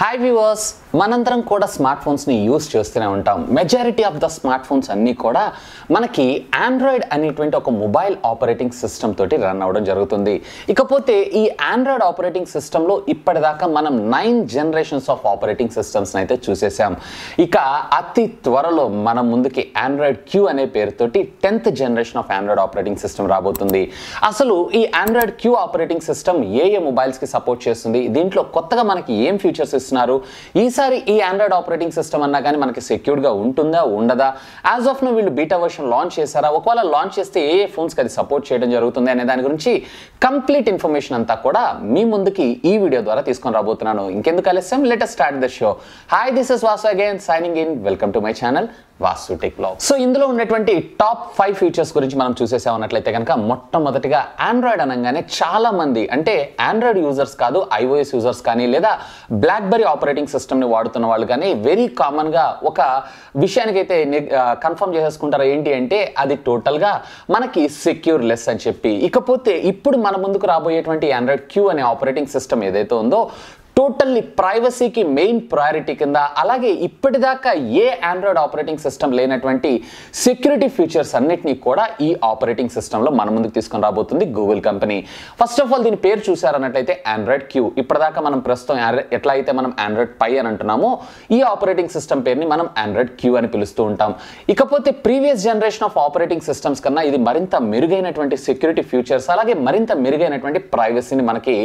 Hi viewers, మనందరం కూడా smart ఫోన్స్ని use చేస్తూనే ఉంటాం. Majority of the smart phones అన్నీ కూడా మనకి ఆండ్రాయిడ్ అనేటువంటి ఒక మొబైల్ ఆపరేటింగ్ సిస్టమ్ తోటి రన్ అవ్వడం జరుగుతుంది. ఇకపోతే ఈ ఆండ్రాయిడ్ ఆపరేటింగ్ సిస్టంలో ఇప్పటిదాకా మనం 9 జనరేషన్స్ ఆఫ్ ఆపరేటింగ్ సిస్టమ్స్ని అయితే చూసేసాం. ఇక అతి త్వరలో మన ముందుకి ఆండ్రాయిడ్ క్యూ అనే పేరుతోటి 10th generation of Android operating system రాబోతుంది. అసలు ఈ ఆండ్రాయిడ్ క్యూ ఆపరేటింగ్ సిస్టమ్ ఏ మొబైల్స్కి సపోర్ట్ చేస్తుంది, దీంట్లో కొత్తగా మనకి ఏం ఫీచర్స్ ఇస్తున్నారు, ఈసారి ఈ ఆండ్రాయిడ్ ఆపరేటింగ్ సిస్టమ్ అన్నా కానీ మనకి సెక్యూర్గా ఉంటుందా ఉండదా, యాజ్ ఆఫ్ నో వీళ్ళు బీటా వర్షన్ లాంచ్ చేశారా, ఒకవేళ లాంచ్ చేస్తే ఏ ఫోన్స్కి అది సపోర్ట్ చేయడం జరుగుతుంది అనే దాని గురించి కంప్లీట్ ఇన్ఫర్మేషన్ అంతా కూడా మీ ముందుకి ఈ వీడియో ద్వారా తీసుకొని రాబోతున్నాను. ఇంకెందుకు ఆలస్యం, let us start the show. Hi, this is Vasu again signing in. Welcome to my channel Vasu tech blog. So ఇందులో ఉన్నటువంటి టాప్ 5 ఫీచర్స్ గురించి మనం చూసేసామన్నట్లయితే కనుక మొట్టమొదటిగా ఆండ్రాయిడ్ అనగానే చాలా మంది, అంటే ఆండ్రాయిడ్ యూజర్స్ కాదు, ఐఓఎస్ యూజర్స్ కానీ లేదా బ్లాక్బెర్రీ ఆపరేటింగ్ సిస్టమ్ని వాడుతున్న వాళ్ళు కానీ వెరీ కామన్గా ఒక విషయానికైతే కన్ఫర్మ్ చేసేసుకుంటారు. ఏంటి అంటే అది టోటల్గా మనకి సెక్యూర్ లెస్ అని చెప్పి. ఇకపోతే ఇప్పుడు మన ముందుకు రాబోయేటువంటి ఆండ్రాయిడ్ క్యూ అనే ఆపరేటింగ్ సిస్టమ్ ఏదైతే ఉందో టోటల్లీ ప్రైవసీకి మెయిన్ ప్రయారిటీ కింద, అలాగే ఇప్పటిదాకా ఏ ఆండ్రాయిడ్ ఆపరేటింగ్ సిస్టమ్ లేనటువంటి సెక్యూరిటీ ఫీచర్స్ అన్నిటినీ కూడా ఈ ఆపరేటింగ్ సిస్టంలో మన ముందుకు తీసుకొని రాబోతుంది Google company. First of all దీని పేరు చూసారన్నట్లయితే ఆండ్రాయిడ్ క్యూ. ఇప్పటిదాకా మనం ప్రస్తుతం ఎట్లా అయితే మనం ఆండ్రాయిడ్ పై అని అంటున్నామో ఈ ఆపరేటింగ్ సిస్టమ్ పేరుని మనం ఆండ్రాయిడ్ క్యూ అని పిలుస్తూ ఉంటాం. ఇకపోతే previous generation of operating systems కన్నా ఇది మరింత మెరుగైనటువంటి సెక్యూరిటీ ఫీచర్స్, అలాగే మరింత మెరుగైనటువంటి ప్రైవసీని మనకి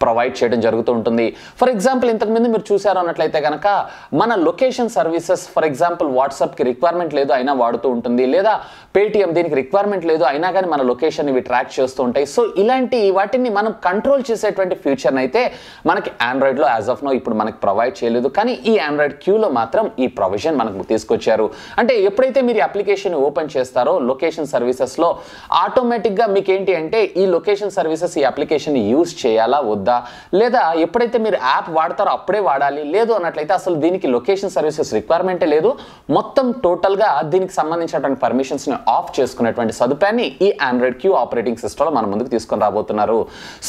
ప్రొవైడ్ చేయడం జరుగుతూ ఉంటుంది. ఫర్ ఎగ్జాంపుల్ ఇంతకుముందు మీరు చూసారు అన్నట్లయితే కనుక మన లొకేషన్ సర్వీసెస్, ఫర్ ఎగ్జాంపుల్ వాట్సాప్కి రిక్వైర్మెంట్ లేదు అయినా వాడుతూ ఉంటుంది, లేదా పేటిఎం దీనికి రిక్వైర్మెంట్ లేదు అయినా కానీ మన లొకేషన్ ఇవి ట్రాక్ చేస్తూ ఉంటాయి. సో ఇలాంటి వాటిని మనం కంట్రోల్ చేసేటువంటి ఫ్యూచర్ని అయితే మనకి ఆండ్రాయిడ్లో యాజ్ ఆఫ్ నో ఇప్పుడు మనకి ప్రొవైడ్ చేయలేదు. కానీ ఈ ఆండ్రాయిడ్ క్యూలో మాత్రం ఈ ప్రొవిజన్ మనకు తీసుకొచ్చారు. అంటే ఎప్పుడైతే మీరు అప్లికేషన్ ఓపెన్ చేస్తారో లొకేషన్ సర్వీసెస్లో ఆటోమేటిక్గా మీకు ఏంటి అంటే ఈ లొకేషన్ సర్వీసెస్ ఈ అప్లికేషన్ యూజ్ చేయాలా వద్దా, లేదా ఎప్పుడైతే మీరు యాప్ వాడతారో అప్పుడే వాడాలి, లేదు అన్నట్లయితే అసలు దీనికి లొకేషన్ సర్వీసెస్ రిక్వైర్మెంటే లేదు, మొత్తం టోటల్గా దీనికి సంబంధించినటువంటి పర్మిషన్స్ని ఆఫ్ చేసుకునేటువంటి సదుపాయాన్ని ఈ ఆండ్రాయిడ్ క్యూ ఆపరేటింగ్ సిస్టంలో మన ముందుకు తీసుకొని రాబోతున్నారు.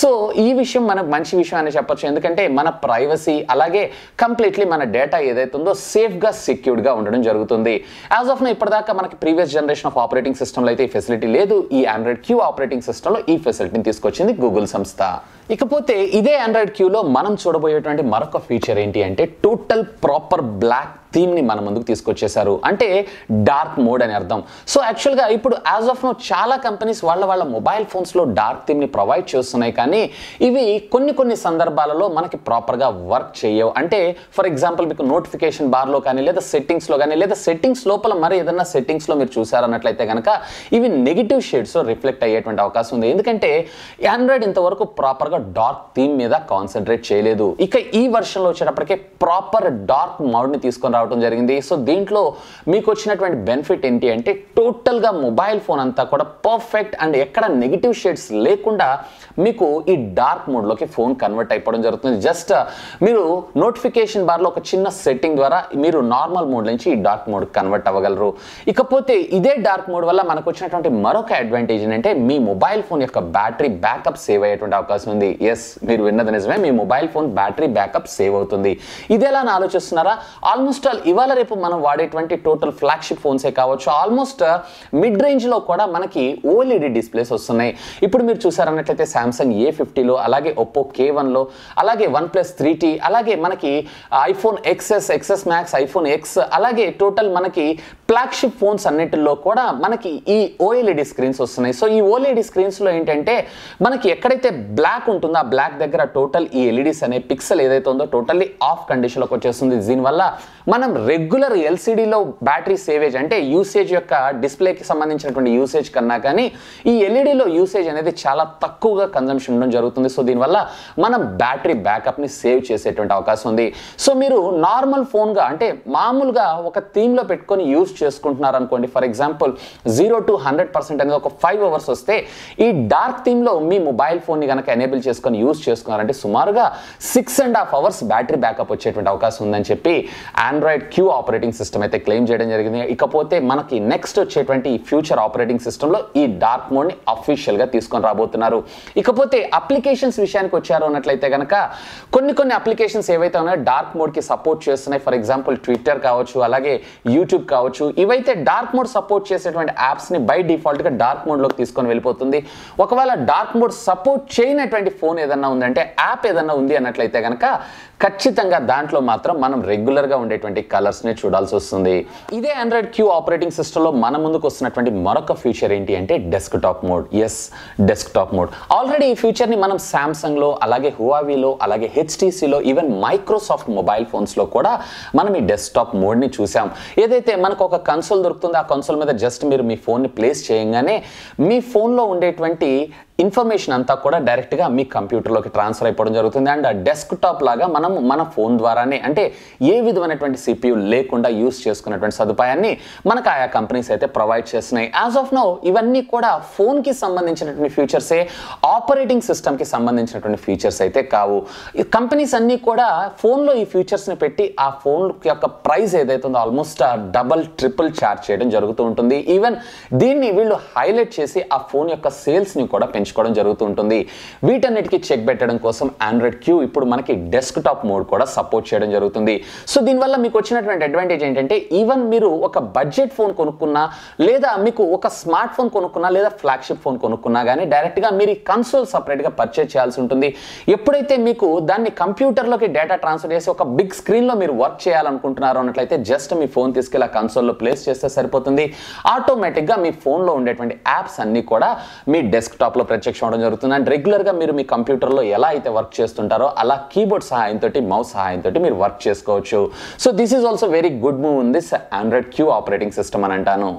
సో ఈ విషయం మనకు మంచి విషయం అని చెప్పొచ్చు. ఎందుకంటే మన ప్రైవసీ అలాగే కంప్లీట్లీ మన డేటా ఏదైతే ఉందో సేఫ్గా సెక్యూర్డ్గా ఉండడం జరుగుతుంది. యాజ్ ఆఫ్ నో ఇప్పటిదాకా మనకి ప్రీవియస్ జనరేషన్ ఆఫ్ ఆపరేటింగ్ సిస్టంలో అయితే ఈ ఫెసిలిటీ లేదు. ఈ ఆండ్రాయిడ్ క్యూ ఆపరేటింగ్ సిస్టంలో ఈ ఫెసిలిటీని తీసుకొచ్చింది గూగుల్ సంస్థ. ఇకపోతే ఇదే ఆండ్రాయిడ్ క్యూలో మనం చూడబోయేటువంటి మరొక ఫీచర్ ఏంటి అంటే టోటల్ ప్రాపర్ బ్లాక్ థీమ్ని మన ముందుకు తీసుకొచ్చేసారు. అంటే డార్క్ మోడ్ అని అర్థం. సో యాక్చువల్గా ఇప్పుడు యాజ్ ఆఫ్ నో చాలా కంపెనీస్ వాళ్ళ మొబైల్ ఫోన్స్లో డార్క్ థీమ్ని ప్రొవైడ్ చేస్తున్నాయి, కానీ ఇవి కొన్ని సందర్భాలలో మనకి ప్రాపర్గా వర్క్ చేయవు. అంటే ఫర్ ఎగ్జాంపుల్ మీకు నోటిఫికేషన్ బార్లో కానీ లేదా సెట్టింగ్స్లో కానీ లేదా సెట్టింగ్స్ లోపల మరి ఏదైనా సెట్టింగ్స్లో మీరు చూసారన్నట్లయితే కనుక ఇవి నెగిటివ్ షేడ్స్ రిఫ్లెక్ట్ అయ్యేటువంటి అవకాశం ఉంది. ఎందుకంటే ఆండ్రాయిడ్ ఇంతవరకు ప్రాపర్గా డార్క్ థీమ్ మీద కాన్సన్ట్రేట్ చేయలేదు. ఇక ఈ వర్షన్లో వచ్చేటప్పటికే ప్రాపర్ డార్క్ మోడ్ని తీసుకొని రావడం జరిగింది. సో దీంట్లో మీకు వచ్చినటువంటి బెనిఫిట్ ఏంటి అంటే టోటల్గా మొబైల్ ఫోన్ అంతా కూడా పర్ఫెక్ట్ అండ్ ఎక్కడ నెగిటివ్ షేడ్స్ లేకుండా మీకు ఈ డార్క్ మోడ్లోకి ఫోన్ కన్వర్ట్ అయిపోవడం జరుగుతుంది. జస్ట్ మీరు నోటిఫికేషన్ బార్లో ఒక చిన్న సెట్టింగ్ ద్వారా మీరు నార్మల్ మోడ్ నుంచి ఈ డార్క్ మోడ్ కన్వర్ట్ అవ్వగలరు. ఇకపోతే ఇదే డార్క్ మోడ్ వల్ల మనకు వచ్చినటువంటి మరొక అడ్వాంటేజ్ ఏంటంటే మీ మొబైల్ ఫోన్ యొక్క బ్యాటరీ బ్యాకప్ సేవ్ అయ్యేటువంటి అవకాశం ఉంది. ఎస్, మీరు విన్నది నిజమే, మీ mobile phone battery backup save అవుతుంది. ఇదేలా అని ఆలోచిస్తున్నారా? ఆల్మోస్ట్ ఇవాళ రేపు మనం వాడేటువంటి టోటల్ ఫ్లాగ్షిప్ ఫోన్సే కావచ్చు, ఆల్మోస్ట్ మిడ్ రేంజ్లో కూడా మనకి ఓఎల్ఈడి డిస్ప్లేస్ వస్తున్నాయి. ఇప్పుడు మీరు చూసారన్నట్లయితే సామ్సంగ్ A50లో, అలాగే ఒప్పో K1లో, అలాగే OnePlus 3T, అలాగే మనకి iPhone XS max, iPhone X, అలాగే టోటల్ మనకి ఫ్లాగ్షిప్ ఫోన్స్ అన్నిటిలో కూడా మనకి ఈ ఓఎల్ఈడి స్క్రీన్స్ వస్తున్నాయి. సో ఈ ఓఎల్ఈడి స్క్రీన్స్లో ఏంటంటే మనకి ఎక్కడైతే బ్లాక్ ఉంటుందో ఆ బ్లాక్ దగ్గర టోటల్ ఈ ఎల్ఈడీస్ అనే పిక్సెల్ ఏదైతే ఉందో టోటల్లీ ఆఫ్ కండిషన్లోకి వచ్చేస్తుంది. దీనివల్ల మనం రెగ్యులర్ ఎల్సిడిలో బ్యాటరీ సేవేజ్ అంటే యూసేజ్ యొక్క డిస్ప్లేకి సంబంధించినటువంటి యూసేజ్ కన్నా కానీ ఈ ఎల్ఈడిలో యూసేజ్ అనేది చాలా తక్కువగా కన్జంప్షన్ ఉండడం జరుగుతుంది. సో దీనివల్ల మనం బ్యాటరీ బ్యాకప్ని సేవ్ చేసేటువంటి అవకాశం ఉంది. సో మీరు నార్మల్ ఫోన్గా అంటే మామూలుగా ఒక థీమ్లో పెట్టుకొని యూజ్ చేసుకుంటున్నారు అనుకోండి, ఫర్ ఎగ్జాంపుల్ 0 to 100% అనేది ఒక 5 hours వస్తే ఈ డార్క్ థీమ్లో మీ మొబైల్ ఫోన్ని కనుక ఎనేబుల్ చేసుకొని యూజ్ చేసుకున్నారంటే సుమారుగా 6.5 hours బ్యాటరీ బ్యాకప్ వచ్చేటువంటి అవకాశం ఉందని చెప్పి Android Android Q operating system అయితే క్లెయిమ్ చేయడం జరిగింది. ఇకపోతే మనకి నెక్స్ట్ వచ్చేటువంటి ఫ్యూచర్ ఆపరేటింగ్ సిస్టంలో ఈ డార్క్ మోడ్ని అఫీషియల్గా తీసుకొని రాబోతున్నారు. ఇకపోతే అప్లికేషన్స్ విషయానికి వచ్చారు అన్నట్లయితే కనుక కొన్ని అప్లికేషన్స్ ఏవైతే ఉన్నాయో డార్క్ మోడ్కి సపోర్ట్ చేస్తున్నాయి. ఫర్ ఎగ్జాంపుల్ ట్విట్టర్ కావచ్చు, అలాగే యూట్యూబ్ కావచ్చు. ఇవైతే డార్క్ మోడ్ సపోర్ట్ చేసేటువంటి యాప్స్ని బై డిఫాల్ట్గా డార్క్ మోడ్లోకి తీసుకొని వెళ్ళిపోతుంది. ఒకవేళ డార్క్ మోడ్ సపోర్ట్ చేయనటువంటి ఫోన్ ఏదన్నా ఉందంటే, యాప్ ఏదన్నా ఉంది అన్నట్లయితే కనుక ఖచ్చితంగా దాంట్లో మాత్రం మనం రెగ్యులర్గా ఉండేటువంటి కలర్స్ని చూడాల్సి వస్తుంది. ఇదే ఆండ్రాయిడ్ క్యూ ఆపరేటింగ్ సిస్టంలో మన ముందుకు వస్తున్నటువంటి మరొక ఫీచర్ ఏంటి అంటే desktop mode. Yes, desktop mode. Already ఈ ఫీచర్ని మనం శాంసంగ్లో, అలాగే హువావీలో, అలాగే హెచ్టీసీలో, ఈవెన్ మైక్రోసాఫ్ట్ మొబైల్ ఫోన్స్లో కూడా మనం ఈ డెస్క్టాప్ మోడ్ని చూసాం. ఏదైతే మనకు ఒక కన్సోల్ దొరుకుతుందో ఆ కన్సోల్ మీద జస్ట్ మీరు మీ ఫోన్ని ప్లేస్ చేయగానే మీ ఫోన్లో ఉండేటువంటి ఇన్ఫర్మేషన్ అంతా కూడా డైరెక్ట్గా మీ కంప్యూటర్లోకి ట్రాన్స్ఫర్ అయిపోవడం జరుగుతుంది. అండ్ డెస్క్టాప్ లాగా మనం మన ఫోన్ ద్వారానే, అంటే ఏ విధమైనటువంటి CPU లేకుండా యూస్ చేసుకున్నటువంటి సదుపాయాన్ని మనకు ఆయా కంపెనీస్ అయితే ప్రొవైడ్ చేస్తున్నాయి. యాజ్ ఆఫ్ నౌ ఇవన్నీ కూడా ఫోన్కి సంబంధించినటువంటి ఫీచర్సే, ఆపరేటింగ్ సిస్టమ్కి సంబంధించినటువంటి ఫీచర్స్ అయితే కావు. ఈ కంపెనీస్ అన్నీ కూడా ఫోన్లో ఈ ఫీచర్స్ని పెట్టి ఆ ఫోన్ యొక్క ప్రైస్ ఏదైతే ఉందో ఆల్మోస్ట్ డబల్ ట్రిపుల్ ఛార్జ్ చేయడం జరుగుతూ ఉంటుంది. ఈవెన్ దీన్ని వీళ్ళు హైలైట్ చేసి ఆ ఫోన్ యొక్క సేల్స్ని కూడా పెంచుకోవడం జరుగుతూ ఉంటుంది. వీటన్నిటికీ చెక్ పెట్టడం కోసం ఆండ్రాయిడ్ క్యూ ఇప్పుడు మనకి డెస్క్టాప్ మోడ్ కూడా సపోర్ట్ చేయడం జరుగుతుంది. సో దీనివల్ల మీకు వచ్చినటువంటి అడ్వాంటేజ్ ఏంటంటే, ఈవెన్ మీరు ఒక బడ్జెట్ ఫోన్ కొనుక్కున్నా, లేదా మీకు ఒక స్మార్ట్ ఫోన్ కొనుక్కున్నా, లేదా ఫ్లాగ్షిప్ ఫోన్ కొనుక్కున్నా కానీ డైరెక్ట్గా మీరు ఈ కన్సోల్ సపరేట్గా పర్చేజ్ చేయాల్సి ఉంటుంది. ఎప్పుడైతే మీకు దాన్ని కంప్యూటర్లోకి డేటా ట్రాన్స్ఫర్ చేసి ఒక బిగ్ స్క్రీన్లో మీరు వర్క్ చేయాలనుకుంటున్నారు అన్నట్లయితే జస్ట్ మీ ఫోన్ తీసుకెళ్ళి ఆ కన్సోల్లో ప్లేస్ చేస్తే సరిపోతుంది. ఆటోమేటిక్గా మీ ఫోన్లో ఉండేటువంటి యాప్స్ అన్నీ కూడా మీ డెస్క్టాప్లో ప్రత్యక్షం అవడం జరుగుతుంది. అండ్ రెగ్యులర్గా మీరు మీ కంప్యూటర్లో ఎలా అయితే వర్క్ చేస్తుంటారో అలా కీబోర్డ్ సహాయంతో, మౌస్ సహాయంతో మీరు వర్క్ చేసుకోవచ్చు. So this is also very good move in this Android Q operating system అని అంటాను.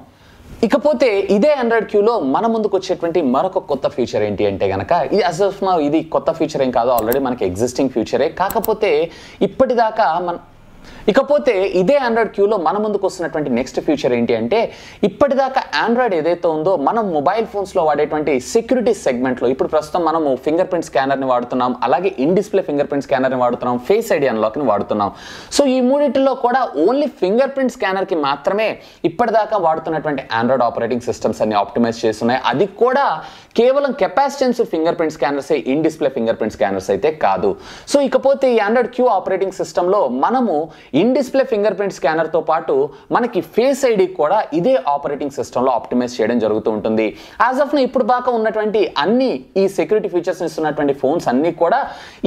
ఇకపోతే ఇదే ఆండ్రాయిడ్ క్యూలో మన ముందుకు వచ్చేటువంటి మరొక కొత్త ఫీచర్ ఏంటి అంటే కనుక, ఇది కొత్త ఫీచర్ ఏం కాదు, ఆల్రెడీ మనకి ఎగ్జిస్టింగ్ ఫీచరే. కాకపోతే ఇప్పటిదాకా ఇకపోతే ఇదే ఆండ్రాయిడ్ క్యూలో మన ముందుకు వస్తున్నటువంటి నెక్స్ట్ ఫీచర్ ఏంటి అంటే, ఇప్పటిదాకా ఆండ్రాయిడ్ ఏదైతే ఉందో మనం మొబైల్ ఫోన్స్లో వాడేటువంటి సెక్యూరిటీ సెగ్మెంట్లో ఇప్పుడు ప్రస్తుతం మనము ఫింగర్ ప్రింట్ స్కానర్ని వాడుతున్నాం, అలాగే ఇన్ డిస్ప్లే ఫింగర్ ప్రింట్ స్కానర్ని వాడుతున్నాం, ఫేస్ ఐడి అన్లాక్ని వాడుతున్నాం. సో ఈ మూడింటిలో కూడా ఓన్లీ ఫింగర్ ప్రింట్ స్కానర్కి మాత్రమే ఇప్పటిదాకా వాడుతున్నటువంటి ఆండ్రాయిడ్ ఆపరేటింగ్ సిస్టమ్స్ అన్ని ఆప్టిమైజ్ చేస్తున్నాయి. అది కూడా కేవలం కెపాసిటెన్స్ ఫింగర్ ప్రింట్ స్కానర్సే, in display finger print scanners అయితే కాదు. సో ఇకపోతే ఈ ఆండ్రాయిడ్ క్యూ ఆపరేటింగ్ సిస్టంలో మనము ఇన్ డిస్ప్లే ఫింగర్ ప్రింట్ స్కానర్తో పాటు మనకి ఫేస్ ఐడి కూడా ఇదే ఆపరేటింగ్ సిస్టంలో ఆప్టిమైజ్ చేయడం జరుగుతూ ఉంటుంది. యాజ్ ఆఫ్ ఇప్పుడు దాకా ఉన్నటువంటి అన్ని ఈ సెక్యూరిటీ ఫీచర్స్ ఇస్తున్నటువంటి ఫోన్స్ అన్ని కూడా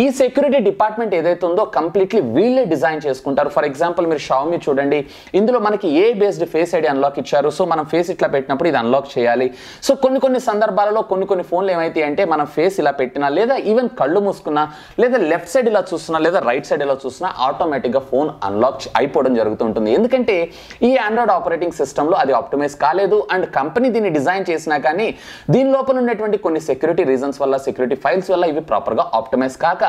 ఈ సెక్యూరిటీ డిపార్ట్మెంట్ ఏదైతే ఉందో కంప్లీట్లీ వీళ్ళే డిజైన్ చేసుకుంటారు. ఫర్ ఎగ్జాంపుల్ మీరు షావమీ చూడండి, ఇందులో మనకి ఏ బేస్డ్ ఫేస్ ఐడి అన్లాక్ ఇచ్చారు. సో మనం ఫేస్ ఇట్లా పెట్టినప్పుడు ఇది అన్లాక్ చేయాలి. సో కొన్ని సందర్భాలలో కొన్ని ఫోన్లు ఏమైతే అంటే మనం ఫేస్ ఇలా పెట్టినా, లేదా ఈవెన్ కళ్ళు మూసుకున్నా, లేదా లెఫ్ట్ సైడ్ ఇలా చూస్తున్నా, లేదా రైట్ సైడ్ ఇలా చూస్తున్నా ఆటోమేటిక్గా ఫోన్ అన్లాక్ అయిపోవడం జరుగుతూ ఉంటుంది. ఎందుకంటే ఈ ఆండ్రాయిడ్ ఆపరేటింగ్ సిస్టంలో అది ఆప్టిమైజ్ కాలేదు. అండ్ కంపెనీ దీన్ని డిజైన్ చేసినా కానీ దీని లోపల ఉన్నటువంటి కొన్ని సెక్యూరిటీ రీజన్స్ వల్ల, సెక్యూరిటీ ఫైల్స్ వల్ల ఇవి ప్రాపర్గా ఆప్టిమైజ్ కాక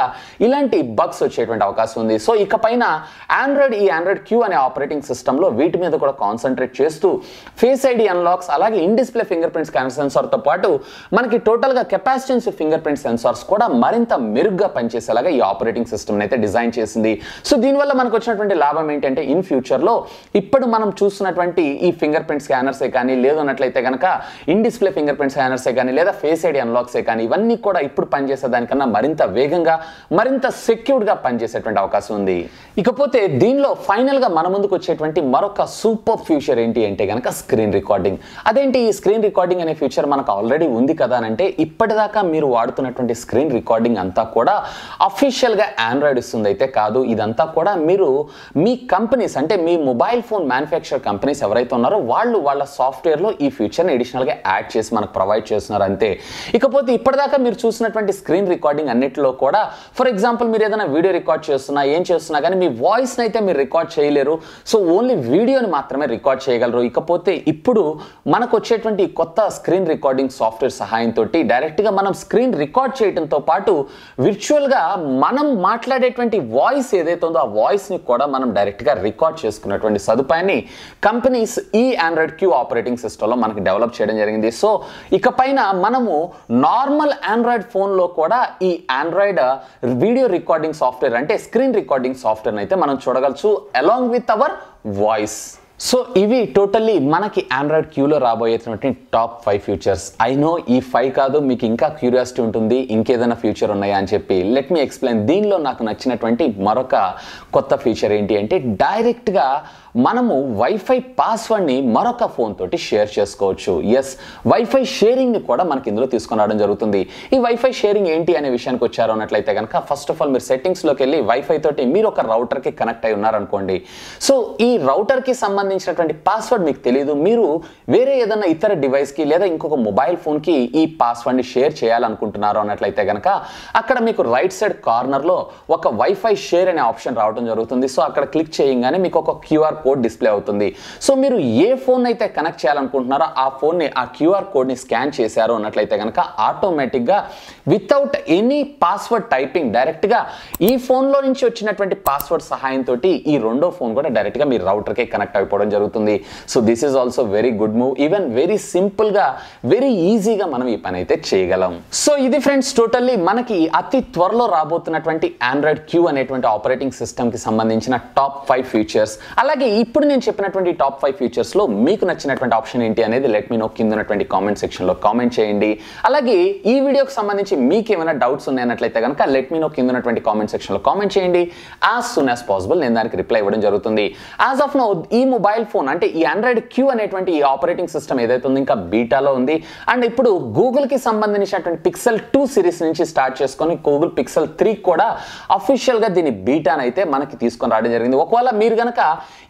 ఇలాంటి బగ్స్ వచ్చేటువంటి అవకాశం ఉంది. సో ఇకపైన ఈ ఆండ్రాయిడ్ క్యూ అనే ఆపరేటింగ్ సిస్టంలో వీటి మీద కూడా కాన్సన్ట్రేట్ చేస్తూ ఫేస్ ఐడి అన్లాక్స్, అలాగే in display finger print scanner సెన్సార్తో పాటు మనకి టోటల్గా కెపాసిటెన్స్ ఫింగర్ ప్రింట్ సెన్సార్స్ కూడా మరింత మెరుగ్గా పనిచేసేలాగా ఈ ఆపరేటింగ్ సిస్టమ్ అయితే డిజైన్ చేసింది. సో దీనివల్ల మనకు వచ్చినటువంటి లాభం ఏంటంటే, ఇన్ ఫ్యూచర్లో ఇప్పుడు మనం చూస్తున్నటువంటి ఈ ఫింగర్ ప్రింట్ స్కానర్సే కానీ, లేదన్నట్లయితే కనుక ఇన్ డిస్ప్లే ఫింగర్ ప్రింట్ స్కానర్సే కానీ, లేదా ఫేస్ ఐడి అన్లాక్సే కానీ, ఇవన్నీ కూడా ఇప్పుడు పనిచేసేదానికన్నా మరింత వేగంగా, మరింత సెక్యూర్డ్గా పనిచేసేటువంటి అవకాశం ఉంది. ఇకపోతే దీనిలో ఫైనల్గా మన ముందుకు వచ్చేటువంటి మరొక సూపర్ ఫ్యూచర్ ఏంటి అంటే కనుక స్క్రీన్ రికార్డింగ్. అదేంటి ఈ స్క్రీన్ రికార్డింగ్ అనే ఫ్యూచర్ మనకు ఆల్రెడీ ఉంది కదా అంటే, ఇప్పటిదాకా మీరు వాడుతున్నటువంటి స్క్రీన్ రికార్డింగ్ అంతా కూడా అఫీషియల్గా ఆండ్రాయిడ్ ఇస్తుంది అయితే కాదు. ఇదంతా కూడా మీరు మీ కంపెనీస్, అంటే మీ మొబైల్ ఫోన్ మ్యానుఫ్యాక్చర్ కంపెనీస్ ఎవరైతే ఉన్నారో వాళ్ళ సాఫ్ట్వేర్లో ఈ ఫీచర్ని అడిషనల్గా యాడ్ చేసి మనకు ప్రొవైడ్ చేస్తున్నారు అంతే. ఇకపోతే ఇప్పటిదాకా మీరు చూసినటువంటి స్క్రీన్ రికార్డింగ్ అన్నిటిలో కూడా, ఫర్ ఎగ్జాంపుల్ మీరు ఏదైనా వీడియో రికార్డ్ చేస్తున్నా, ఏం చేస్తున్నా కానీ మీ వాయిస్ని అయితే మీరు రికార్డ్ చేయలేరు. సో ఓన్లీ వీడియోని మాత్రమే రికార్డ్ చేయగలరు. ఇకపోతే ఇప్పుడు మనకు వచ్చేటువంటి కొత్త స్క్రీన్ రికార్డింగ్ సాఫ్ట్వేర్ సహాయంతో డైరెక్ట్గా మనం స్క్రీన్ రికార్డ్ చేయడంతో పాటు విర్చువల్గా మనం మాట్లాడేటువంటి వాయిస్ ఏదైతే ఉందో ఆ వాయిస్ని కూడా మనం డైరెక్ట్గా రికార్డ్ చేసుకున్నటువంటి సదుపాయాన్ని కంపెనీస్ ఈ ఆండ్రాయిడ్ క్యూ ఆపరేటింగ్ సిస్టంలో మనకి డెవలప్ చేయడం జరిగింది. సో ఇకపైన మనము నార్మల్ ఆండ్రాయిడ్ ఫోన్లో కూడా ఈ ఆండ్రాయిడ్ వీడియో రికార్డింగ్ సాఫ్ట్వేర్ అంటే స్క్రీన్ రికార్డింగ్ సాఫ్ట్వేర్ అయితే మనం చూడగలచ్చు along with our voice. So ఇవి టోటల్లీ మనకి ఆండ్రాయిడ్ క్యూలో రాబోయేటువంటి టాప్ 5 ఫీచర్స్. ఐ నో ఈ 5 కాదు, మీకు ఇంకా క్యూరియాసిటీ ఉంటుంది ఇంకేదైనా ఫ్యూచర్ ఉన్నాయా అని చెప్పి. Let me explain. దీనిలో నాకు నచ్చినటువంటి మరొక కొత్త ఫీచర్ ఏంటి అంటే డైరెక్ట్గా మనము వైఫై పాస్వర్డ్ని మరొక ఫోన్ తోటి షేర్ చేసుకోవచ్చు. ఎస్, వైఫై షేరింగ్ని కూడా మనకి ఇందులో తీసుకొని రావడం జరుగుతుంది. ఈ వైఫై షేరింగ్ ఏంటి అనే విషయానికి వచ్చారు అన్నట్లయితే కనుక ఫస్ట్ ఆఫ్ ఆల్ మీరు సెట్టింగ్స్లోకి వెళ్ళి వైఫై తోటి మీరు ఒక రౌటర్కి కనెక్ట్ అయి ఉన్నారనుకోండి. సో ఈ రౌటర్కి సంబంధించినటువంటి పాస్వర్డ్ మీకు తెలియదు, మీరు వేరే ఏదైనా ఇతర డివైస్కి లేదా ఇంకొక మొబైల్ ఫోన్కి ఈ పాస్వర్డ్ని షేర్ చేయాలనుకుంటున్నారు అన్నట్లయితే కనుక అక్కడ మీకు రైట్ సైడ్ కార్నర్లో ఒక వైఫై షేర్ అనే ఆప్షన్ రావడం జరుగుతుంది. సో అక్కడ క్లిక్ చేయగానే మీకు ఒక క్యూఆర్ కోడ్ డిస్ప్లే అవుతుంది. సో మీరు ఏ ఫోన్ అయితే కనెక్ట్ చేయాలనుకుంటున్నారో ఆ క్యూఆర్ కోడ్ని స్కాన్ చేశారు అన్నట్లయితే కనుక ఆటోమేటిక్గా వితౌట్ ఎనీ పాస్వర్డ్ టైపింగ్ డైరెక్ట్గా ఈ ఫోన్లో నుంచి వచ్చినటువంటి పాస్వర్డ్ సహాయంతో ఈ రెండో ఫోన్ కూడా డైరెక్ట్గా మీ రౌటర్కే కనెక్ట్ అయిపోవడం జరుగుతుంది. So this is also very good move. Even very సింపుల్గా వెరీ ఈజీగా మనం ఈ పని అయితే చేయగలం. సో ఇది ఫ్రెండ్స్ టోటల్లీ మనకి అతి త్వరలో రాబోతున్నటువంటి ఆండ్రాయిడ్ క్యూ అనేటువంటి ఆపరేటింగ్ సిస్టమ్కి సంబంధించిన టాప్ 5 ఫీచర్స్. అలాగే ఇప్పుడు నేను చెప్పినటువంటి టాప్ 5 ఫీచర్స్లో మీకు నచ్చినటువంటి ఆప్షన్ ఏంటి అనేది లెట్ మీ నో కింద ఉన్నటువంటి కామెంట్ సెక్షన్లో కామెంట్ చేయండి. అలాగే ఈ వీడియోకి సంబంధించి మీకు ఏమైనా డౌట్స్ ఉన్నాయన్నట్లయితే కనుక లెట్ మీ నో కింద ఉన్నటువంటి కామెంట్ సెక్షన్లో కామెంట్ చేయండి. యాజ్ సూన్ యాజ్ పాసిబుల్ నేను దానికి రిప్లై ఇవ్వడం జరుగుతుంది. యాజ్ ఆఫ్ నౌ ఈ మొబైల్ ఫోన్ అంటే ఈ ఆండ్రాయిడ్ క్యూ అనేటువంటి ఈ ఆపరేటింగ్ సిస్టమ్ ఏదైతే ఉందో ఇంకా బీటాలో ఉంది. అండ్ ఇప్పుడు గూగుల్కి సంబంధించినటువంటి పిక్సెల్ 2 సిరీస్ నుంచి స్టార్ట్ చేసుకొని గూగుల్ పిక్సెల్ 3 కూడా అఫీషియల్గా దీని బీటాను అయితే మనకి తీసుకొని రావడం జరిగింది. ఒకవేళ మీరు కనుక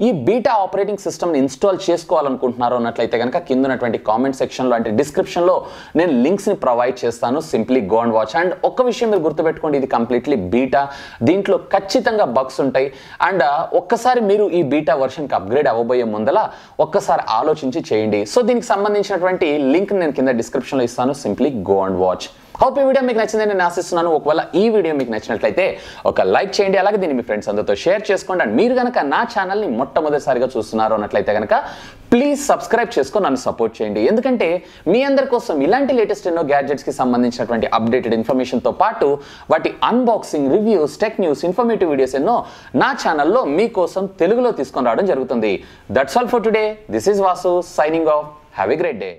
ఈ బీటా ఆపరేటింగ్ సిస్టమ్ని ఇన్స్టాల్ చేసుకోవాలనుకుంటున్నారు అన్నట్లయితే కనుక కింద ఉన్నటువంటి కామెంట్ సెక్షన్లో అంటే డిస్క్రిప్షన్లో నేను లింక్స్ని ప్రొవైడ్ చేస్తాను. Simply go and watch. And ఒక్క విషయం మీరు గుర్తుపెట్టుకోండి, ఇది కంప్లీట్లీ బీటా, దీంట్లో ఖచ్చితంగా బగ్స్ ఉంటాయి. అండ్ ఒక్కసారి మీరు ఈ బీటా వర్షన్కి అప్గ్రేడ్ అవ్వబోయే ముందల ఒక్కసారి ఆలోచించి చేయండి. సో దీనికి సంబంధించినటువంటి లింక్ నేను కింద డిస్క్రిప్షన్లో ఇస్తాను. Simply go and watch. Hope ఈ వీడియో మీకు నచ్చిందని నేను ఆశిస్తున్నాను. ఒకవేళ ఈ వీడియో మీకు నచ్చినట్లయితే ఒక లైక్ చేయండి, అలాగే దీన్ని మీ ఫ్రెండ్స్ అందరితో షేర్ చేసుకోండి. అండ్ మీరు కనుక నా ఛానల్ని మొట్టమొదటిసారిగా చూస్తున్నారు అన్నట్లయితే కనుక ప్లీజ్ సబ్స్క్రైబ్ చేసుకొని నన్ను సపోర్ట్ చేయండి. ఎందుకంటే మీ అందరి కోసం ఇలాంటి లేటెస్ట్ ఎన్నో గ్యాడ్జెట్స్కి సంబంధించినటువంటి అప్డేటెడ్ ఇన్ఫర్మేషన్తో పాటు వాటి unboxing, reviews, tech news, informative videos ఎన్నో నా ఛానల్లో మీకోసం తెలుగులో తీసుకొని రావడం జరుగుతుంది. That's all for today. This is Vasu signing off. Have a great day.